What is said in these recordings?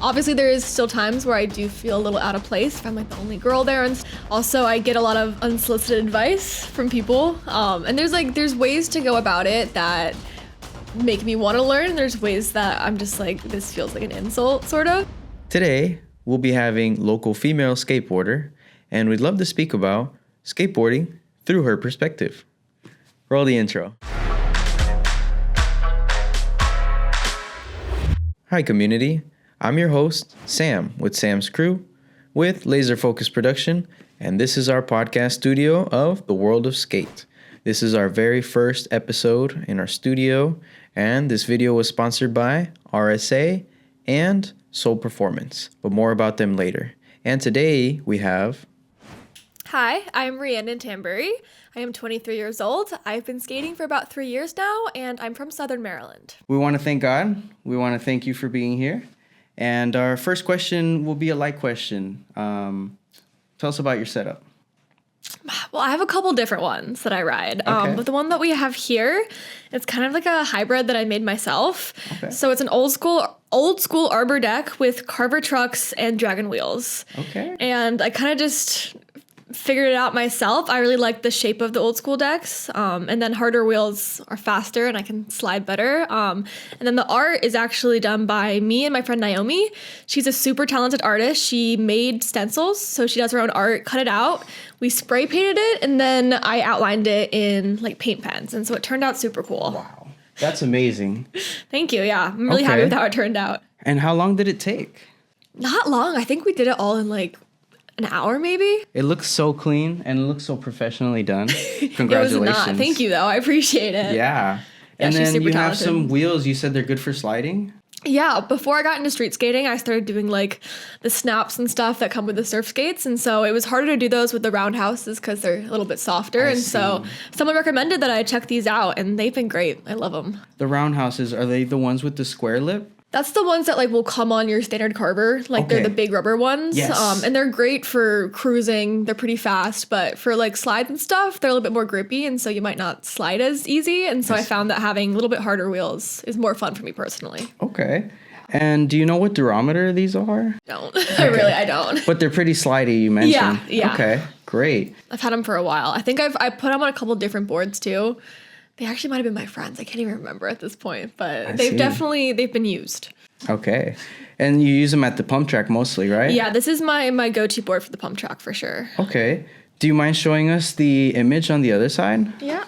Obviously, there is still times where I do feel a little out of place if I'm like the only girl there. And also, I get a lot of unsolicited advice from people. And there's ways to go about it that make me want to learn. There's ways that I'm just like, this feels like an insult, sort of. Today, we'll be having local female skateboarder, and we'd love to speak about skateboarding through her perspective. Roll the intro. Hi, community. I'm your host, Sam, with Sam's Crew, with Laser Focus Production, and this is our podcast studio of The World of Skate. This is our very first episode in our studio, and this video was sponsored by RSA and Soul Performance, but more about them later. And today we have... Hi, I'm Rhiannon Tambury. I am 23 years old. I've been skating for about 3 years now, and I'm from Southern Maryland. We want to thank God. We want to thank you for being here. And our first question will be a light question. Tell us about your setup. Well, I have a couple different ones that I ride. Okay. But the one that we have here, it's kind of like a hybrid that I made myself. Okay. So it's an old school arbor deck with Carver trucks and dragon wheels. Okay. And I kind of just figured it out myself. I really like the shape of the old school decks. And then harder wheels are faster and I can slide better. And then the art is actually done by me and my friend Naomi. She's a super talented artist. She made stencils, so she does her own art, cut it out. We spray painted it, and then I outlined it in like paint pens. And so it turned out super cool. Wow. That's amazing. Thank you. Yeah, I'm really happy with how it turned out. And how long did it take? Not long. I think we did it all in like an hour maybe. It looks so clean and it looks so professionally done. Congratulations. It was not. Thank you though. I appreciate it. Yeah. Yeah, And she's then super you have talented. some wheels. You said they're good for sliding? Yeah, before I got into street skating, I started doing like the snaps and stuff that come with the surf skates. And so it was harder to do those with the roundhouses because they're a little bit softer. I And see. so someone recommended that I check these out and they've been great. I love them. The roundhouses, are they the ones with the square lip? That's the ones that like will come on your standard Carver. Like they're Okay. the big rubber ones. Yes. And they're great for cruising. They're pretty fast, but for like slides and stuff, they're a little bit more grippy. And so you might not slide as easy. And so I found that having a little bit harder wheels is more fun for me personally. Okay. And do you know what durometer these are? Don't. I don't. But they're pretty slidey, you mentioned. Yeah. Okay, great. I've had them for a while. I think I put them on a couple different boards too. They actually might have been my friends. I can't even remember at this point, but I see. they've been used. Okay. And you use them at the pump track mostly, right? Yeah, this is my go-to board for the pump track for sure. Okay. Do you mind showing us the image on the other side? Yeah.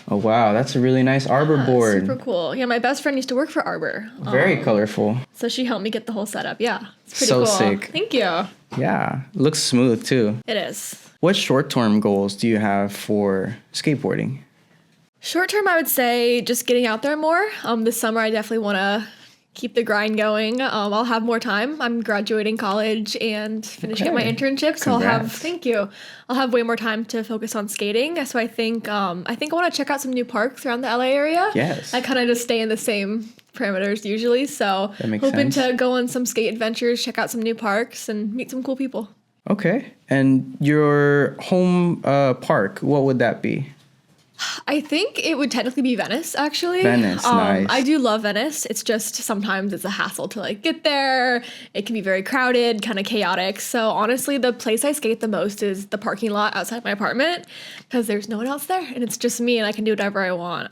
Oh, wow. That's a really nice arbor board. Super cool. Yeah, my best friend used to work for Arbor. Very colorful. So she helped me get the whole setup. Yeah, it's pretty So cool. sick. Thank you. Yeah. Looks smooth, too. It is. What short-term goals do you have for skateboarding? Short term, I would say just getting out there more. This summer, I definitely want to keep the grind going. I'll have more time. I'm graduating college and finishing up my Okay. internship, so Congrats. I'll have way more time to focus on skating. So I think I want to check out some new parks around the LA area. Yes. I kind of just stay in the same parameters usually, so That makes hoping sense. to go on some skate adventures, check out some new parks, and meet some cool people. Okay. And your home park, what would that be? I think it would technically be Venice, actually. Venice, nice. I do love Venice. It's just sometimes it's a hassle to like get there. It can be very crowded, kind of chaotic. So honestly, the place I skate the most is the parking lot outside my apartment because there's no one else there and it's just me and I can do whatever I want.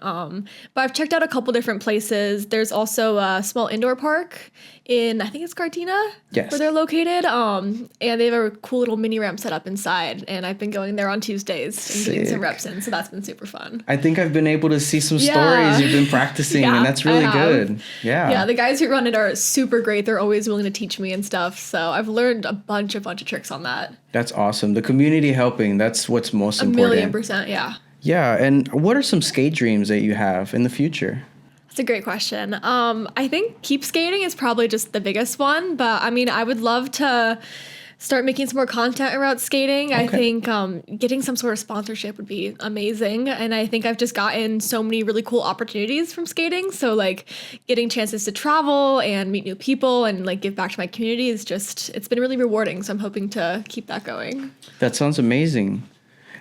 But I've checked out a couple different places. There's also a small indoor park in, I think it's Gardena, Yes. where they're located. And they have a cool little mini ramp set up inside. And I've been going there on Tuesdays and getting some Sick. reps in. So that's been super fun. I think I've been able to see some Yeah. stories you've been practicing, Yeah, and that's I really have. good. Yeah. Yeah, the guys who run it are super great. They're always willing to teach me and stuff. So I've learned a bunch of tricks on that. That's awesome. The community helping, that's what's most A important. 1,000,000%, yeah. Yeah, and what are some skate dreams that you have in the future? That's a great question. I think keep skating is probably just the biggest one. But I mean, I would love to start making some more content around skating. I Okay. think getting some sort of sponsorship would be amazing. And I think I've just gotten so many really cool opportunities from skating. So like getting chances to travel and meet new people and like give back to my community is just, it's been really rewarding. So I'm hoping to keep that going. That sounds amazing.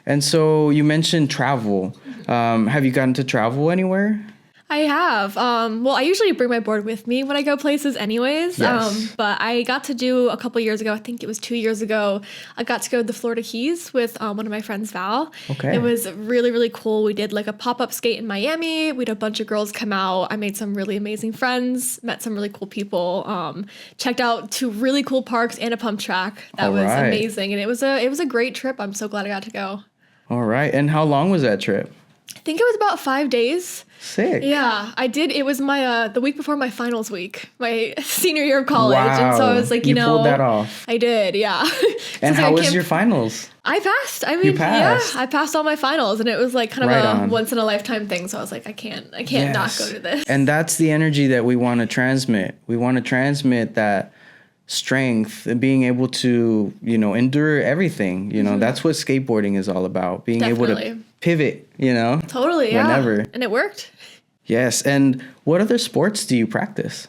And so you mentioned travel. Have you gotten to travel anywhere? I have. Well, I usually bring my board with me when I go places anyways. Yes. But I got to do a couple years ago, I think it was 2 years ago, I got to go to the Florida Keys with one of my friends, Val. Okay. It was really, really cool. We did like a pop-up skate in Miami. We had a bunch of girls come out. I made some really amazing friends, met some really cool people, checked out 2 really cool parks and a pump track. That All was right. amazing. And it was a great trip. I'm so glad I got to go. All right. And how long was that trip? I think it was about 5 days. Sick. Yeah, I did. It was my the week before my finals week, my senior year of college, and so I was like, you pulled that off. I did, yeah. And So how I was can't- your finals? I passed. I mean, passed. yeah, I passed all my finals, and it was like kind of Right a on. once in a lifetime thing. So I was like, I can't not go to this. And that's the energy that we want to transmit. We want to transmit that strength and being able to, endure everything. That's what skateboarding is all about. Being able to Definitely. pivot, Totally, yeah. whenever. And it worked. Yes. And what other sports do you practice?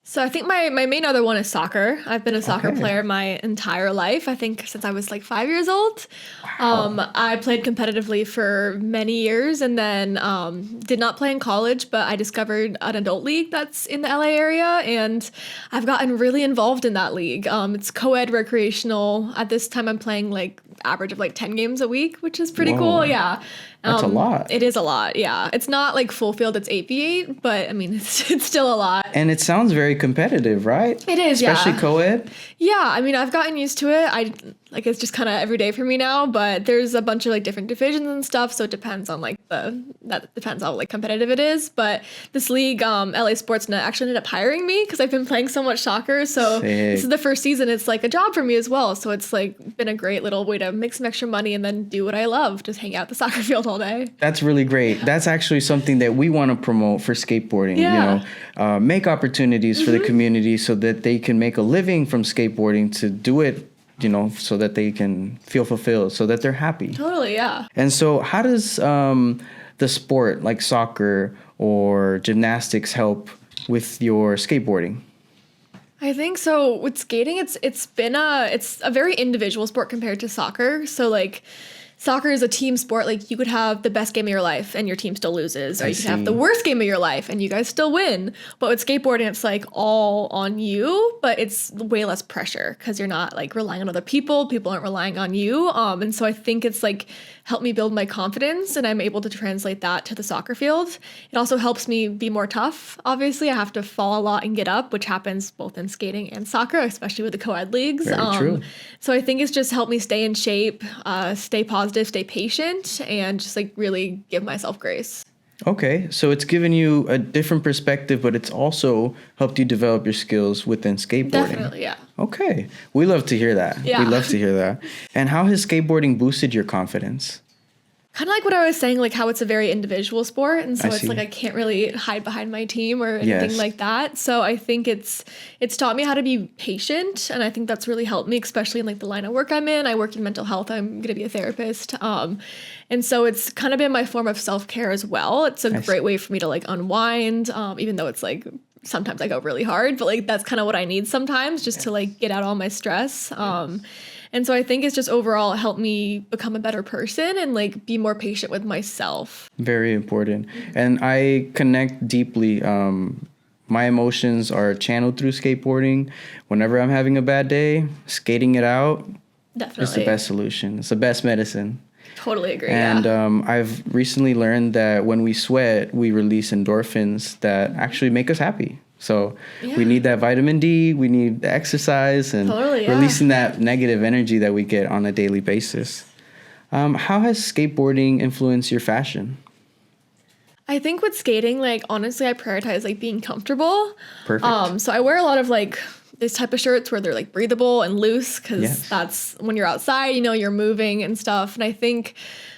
So I think my main other one is soccer. I've been a soccer Okay. player my entire life. I think since I was like 5 years old. I played competitively for many years and then did not play in college, but I discovered an adult league that's in the LA area and I've gotten really involved in that league. It's co-ed recreational. At this time I'm playing like average of like 10 games a week, which is pretty Whoa. cool. Yeah. That's a lot. It is a lot. Yeah. It's not like full field. It's 8v8, but I mean, it's still a lot. And it sounds very competitive, right? It is, Especially yeah. co-ed. Yeah, I mean, I've gotten used to it. It's just kind of every day for me now, but there's a bunch of like different divisions and stuff, so it depends on that depends how like competitive it is. But this league, LA Sportsnet actually ended up hiring me because I've been playing so much soccer. So this is the first season. It's like a job for me as well. So it's like been a great little way to make some extra money and then do what I love, just hang out at the soccer field all day. That's really great. That's actually something that we want to promote for skateboarding. Yeah. Make opportunities for the community so that they can make a living from skateboarding to do it, so that they can feel fulfilled, so that they're happy. Totally, yeah. And so how does the sport like soccer or gymnastics help with your skateboarding? I think so. With skating, it's a very individual sport compared to soccer. So like soccer is a team sport. Like you could have the best game of your life and your team still loses, or you could have the worst game of your life and you guys still win. But with skateboarding, it's like all on you, but it's way less pressure because you're not like relying on other people. People aren't relying on you. And so I think it's like helped me build my confidence and I'm able to translate that to the soccer field. It also helps me be more tough. Obviously, I have to fall a lot and get up, which happens both in skating and soccer, especially with the co-ed leagues. Very true. So I think it's just helped me stay in shape, stay positive, stay patient, and just like really give myself grace. Okay, so it's given you a different perspective, but it's also helped you develop your skills within skateboarding. Definitely, yeah. Okay, we love to hear that. Yeah. We love to hear that. And how has skateboarding boosted your confidence? Kind of like what I was saying, like how it's a very individual sport, and so I it's see. like I can't really hide behind my team or anything Yes. like that. So I think it's taught me how to be patient, and I think that's really helped me, especially in like the line of work I'm in. I work in mental health. I'm gonna be a therapist, and so it's kind of been my form of self-care as well. It's a great way for me to like unwind, even though it's like sometimes I go really hard, but like that's kind of what I need sometimes, just to like get out all my stress. And so I think it's just overall helped me become a better person and like be more patient with myself. Very important. And I connect deeply. My emotions are channeled through skateboarding. Whenever I'm having a bad day, skating it out Definitely. is the best solution. It's the best medicine. Totally agree. And yeah. I've recently learned that when we sweat, we release endorphins that actually make us happy. So we need that vitamin D, we need the exercise, and Totally, yeah. releasing that negative energy that we get on a daily basis. How has skateboarding influenced your fashion? I think with skating, like honestly, I prioritize like being comfortable. Perfect. So I wear a lot of like this type of shirts where they're like breathable and loose because Yes. that's when you're outside, you're moving and stuff. And I think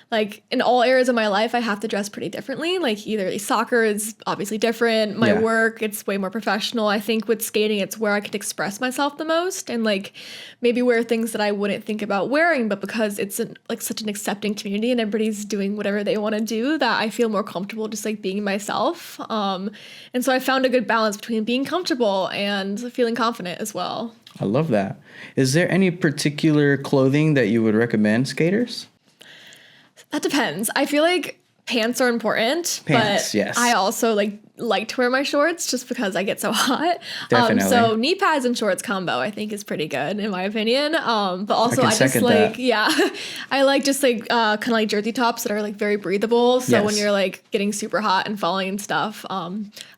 like in all areas of my life, I have to dress pretty differently. Like either soccer is obviously different. My Yeah. work, it's way more professional. I think with skating, it's where I could express myself the most and like maybe wear things that I wouldn't think about wearing, but because it's like such an accepting community and everybody's doing whatever they want to do, that I feel more comfortable just like being myself. And so I found a good balance between being comfortable and feeling confident as well. I love that. Is there any particular clothing that you would recommend skaters? That depends. I feel like Pants are important, Pants, but yes. I also like to wear my shorts just because I get so hot. Definitely. So knee pads and shorts combo I think is pretty good in my opinion. But also I just second like that. I like just like kind of like jersey tops that are like very breathable. So when Yes. you're like getting super hot and falling and stuff, I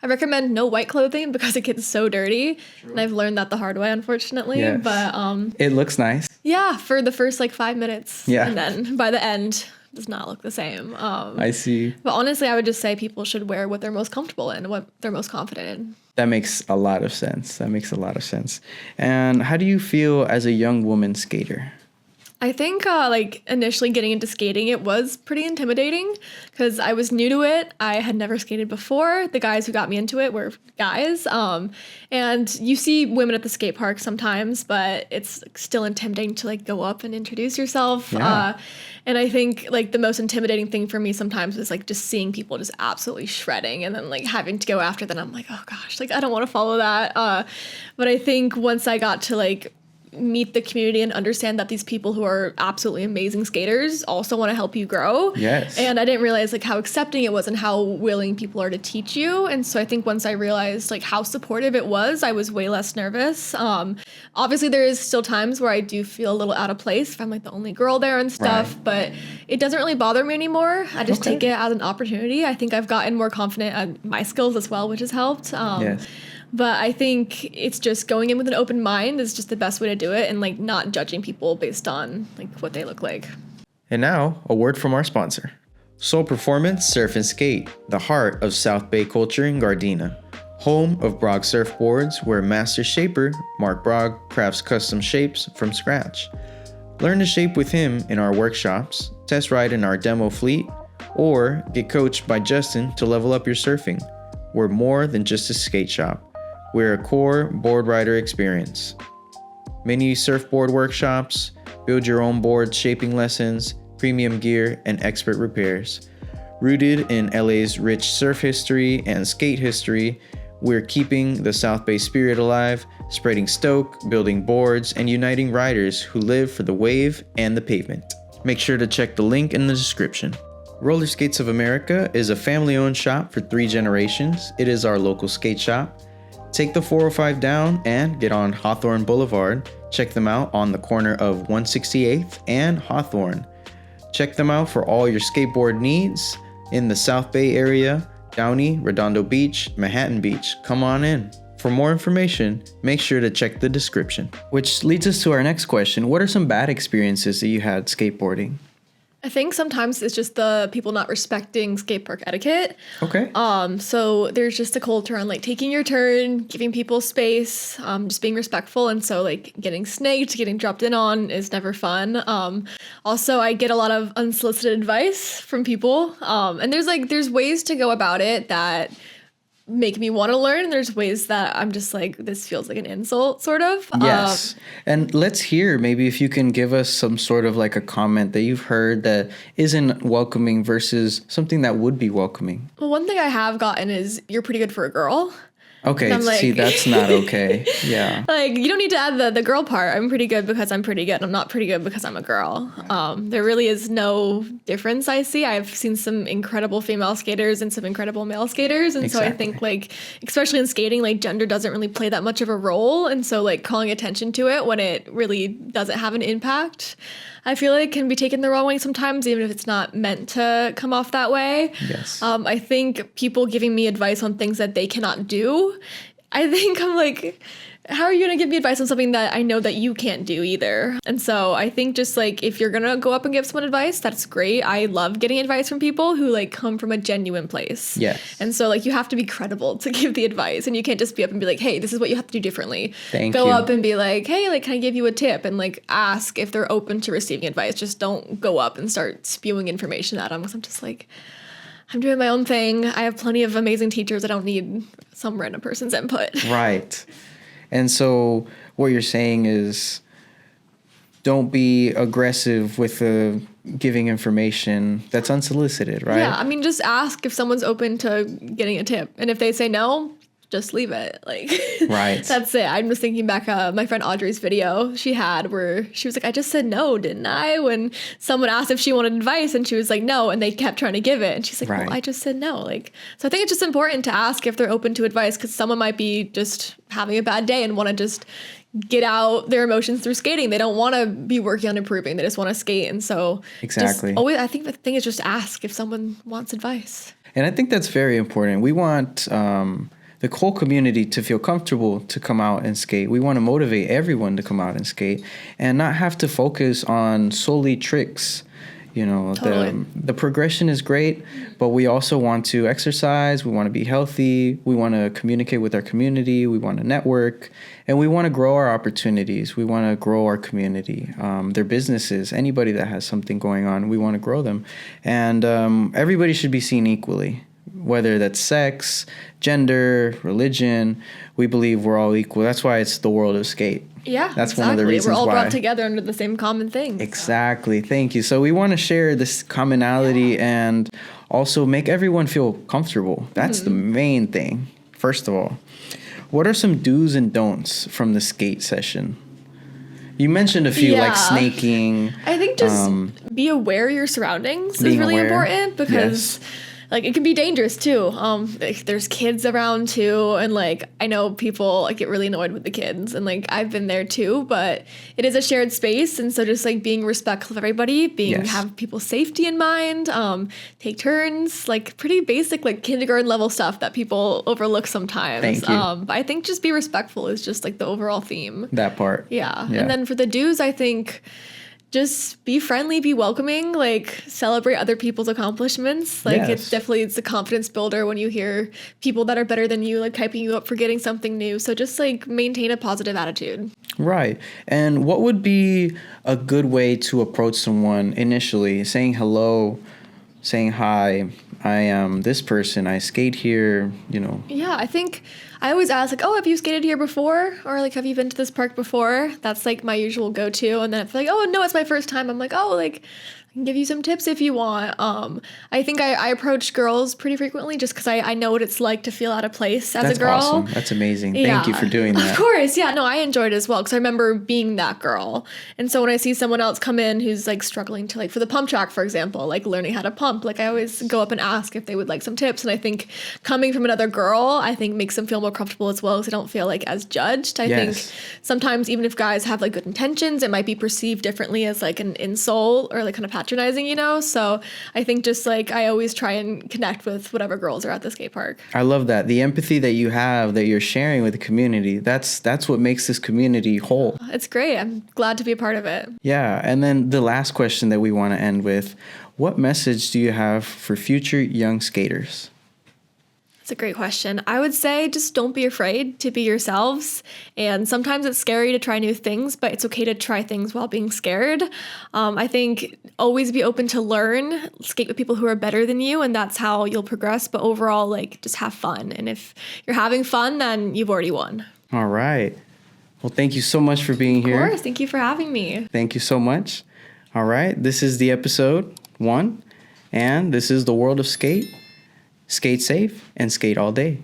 recommend no white clothing because it gets so dirty. And I've learned that the hard way, unfortunately. Yes. But It looks nice. yeah, for the first like 5 minutes. Yeah. And then by the end, does not look the same. I see. But honestly, I would just say people should wear what they're most comfortable in, what they're most confident in. That makes a lot of sense. And how do you feel as a young woman skater? I think like initially getting into skating, it was pretty intimidating because I was new to it. I had never skated before. The guys who got me into it were guys. And you see women at the skate park sometimes, but it's still intimidating to like go up and introduce yourself. Yeah. And I think like the most intimidating thing for me sometimes is like just seeing people just absolutely shredding and then like having to go after them. I'm like, oh gosh, like I don't want to follow that. But I think once I got to like meet the community and understand that these people who are absolutely amazing skaters also want to help you grow. Yes. And I didn't realize like how accepting it was and how willing people are to teach you. And so I think once I realized like how supportive it was, I was way less nervous. Obviously there is still times where I do feel a little out of place if I'm like the only girl there and stuff, Right. but it doesn't really bother me anymore. I just Okay. take it as an opportunity. I think I've gotten more confident at my skills as well, which has helped. Yes. But I think it's just going in with an open mind is just the best way to do it and like not judging people based on like what they look like. And now, a word from our sponsor. Soul Performance Surf and Skate, the heart of South Bay culture in Gardena. Home of Brog surfboards where master shaper Mark Brog crafts custom shapes from scratch. Learn to shape with him in our workshops, test ride in our demo fleet, or get coached by Justin to level up your surfing. We're more than just a skate shop. We're a core board rider experience. Mini surfboard workshops, build your own board shaping lessons, premium gear, and expert repairs. Rooted in LA's rich surf history and skate history, we're keeping the South Bay spirit alive, spreading stoke, building boards, and uniting riders who live for the wave and the pavement. Make sure to check the link in the description. Roller Skates of America is a family-owned shop for 3 generations. It is our local skate shop. Take the 405 down and get on Hawthorne Boulevard. Check them out on the corner of 168th and Hawthorne. Check them out for all your skateboard needs in the South Bay area, Downey, Redondo Beach, Manhattan Beach. Come on in. For more information, make sure to check the description. Which leads us to our next question. What are some bad experiences that you had skateboarding? I think sometimes it's just the people not respecting skate park etiquette. Okay. So there's just a culture on like taking your turn, giving people space, just being respectful. And so like getting snaked, getting dropped in on is never fun. Also, I get a lot of unsolicited advice from people. And there's ways to go about it that make me want to learn. There's ways that I'm just like, this feels like an insult, sort of. Yes. And let's hear, maybe if you can give us some sort of like a comment that you've heard that isn't welcoming versus something that would be welcoming. Well, one thing I have gotten is you're pretty good for a girl. Okay, And I'm like- see, that's not okay. Yeah. Like, you don't need to add the girl part. I'm pretty good because I'm pretty good. I'm not pretty good because I'm a girl. There really is no difference I see. I've seen some incredible female skaters and some incredible male skaters. And so I Exactly. think, like, especially in skating, like, gender doesn't really play that much of a role. And so, like, calling attention to it when it really doesn't have an impact, I feel like can be taken the wrong way sometimes, even if it's not meant to come off that way. Yes. I think people giving me advice on things that they cannot do, I think I'm like, how are you going to give me advice on something that I know that you can't do either? And so I think just like if you're going to go up and give someone advice, that's great. I love getting advice from people who like come from a genuine place. Yes. And so like you have to be credible to give the advice, and you can't just be up and be like, hey, this is what you have to do differently. Thank go you. up and be like, hey, like, can I give you a tip? And like ask if they're open to receiving advice. Just don't go up and start spewing information at them, because I'm just like, I'm doing my own thing. I have plenty of amazing teachers. I don't need some random person's input. Right. And so what you're saying is don't be aggressive with giving information that's unsolicited, right? Yeah, I mean, just ask if someone's open to getting a tip. And if they say no, just leave it. Like, Right. that's it. I'm just thinking back, my friend Audrey's video she had where she was like, I just said no, didn't I? When someone asked if she wanted advice and she was like, no, and they kept trying to give it. And she's like, Right. well, I just said no. Like, so I think it's just important to ask if they're open to advice, because someone might be just having a bad day and want to just get out their emotions through skating. They don't want to be working on improving. They just want to skate. And so Exactly. I think the thing is just ask if someone wants advice. And I think that's very important. We want the whole community to feel comfortable to come out and skate. We want to motivate everyone to come out and skate and not have to focus on solely tricks. You know, Totally. the progression is great, but we also want to exercise. We want to be healthy. We want to communicate with our community. We want to network, and we want to grow our opportunities. We want to grow our community, their businesses, anybody that has something going on. We want to grow them, and everybody should be seen equally, whether that's sex, gender, religion. We believe we're all equal. That's why it's the world of skate. Yeah, That's exactly. one of the reasons we're all why. brought together under the same common thing. Exactly. Thank you. So we want to share this commonality and also make everyone feel comfortable. That's the main thing. First of all, what are some do's and don'ts from the skate session? You mentioned a few, like snaking. I think just be aware of your surroundings is Being really aware. important, because like it can be dangerous too. Like, there's kids around too, and like I know people like get really annoyed with the kids, and like I've been there too. But it is a shared space, and so just like being respectful of everybody, have people's safety in mind, take turns, like pretty basic like kindergarten level stuff that people overlook sometimes. Thank you. But I think just be respectful is just like the overall theme. That part. Yeah. And then for the do's, I think just be friendly, be welcoming, like celebrate other people's accomplishments. Like it's a confidence builder when you hear people that are better than you, like hyping you up for getting something new. So just like maintain a positive attitude. Right. And what would be a good way to approach someone initially? Saying hello, saying hi, I am this person, I skate here, you know. Yeah, I think I always ask like, oh, have you skated here before? Or like, have you been to this park before? That's like my usual go-to. And then if like, oh, no, it's my first time, I'm like, oh, like I can give you some tips if you want. I think I approach girls pretty frequently just because I know what it's like to feel out of place as a girl. That's awesome. That's amazing. Thank you for doing that. Of course. Yeah, no, I enjoyed it as well because I remember being that girl. And so when I see someone else come in who's like struggling to like for the pump track, for example, like learning how to pump, like I always go up and ask if they would like some tips. And I think coming from another girl, I think makes them feel more comfortable as well because they don't feel like as judged. I think sometimes even if guys have like good intentions, it might be perceived differently as like an insult or like kind of patronizing, you know? So I think just like I always try and connect with whatever girls are at the skate park. I love that. The empathy that you have, that you're sharing with the community, that's what makes this community whole. It's great. I'm glad to be a part of it. Yeah. And then the last question that we want to end with, what message do you have for future young skaters? It's a great question. I would say just don't be afraid to be yourselves. And sometimes it's scary to try new things, but it's okay to try things while being scared. I think always be open to learn, skate with people who are better than you, and that's how you'll progress. But overall, like just have fun. And if you're having fun, then you've already won. All right. Well, thank you so much for being here. Of course. Thank you for having me. Thank you so much. All right. This is the episode 1, and this is the World of Skate. Skate safe and skate all day.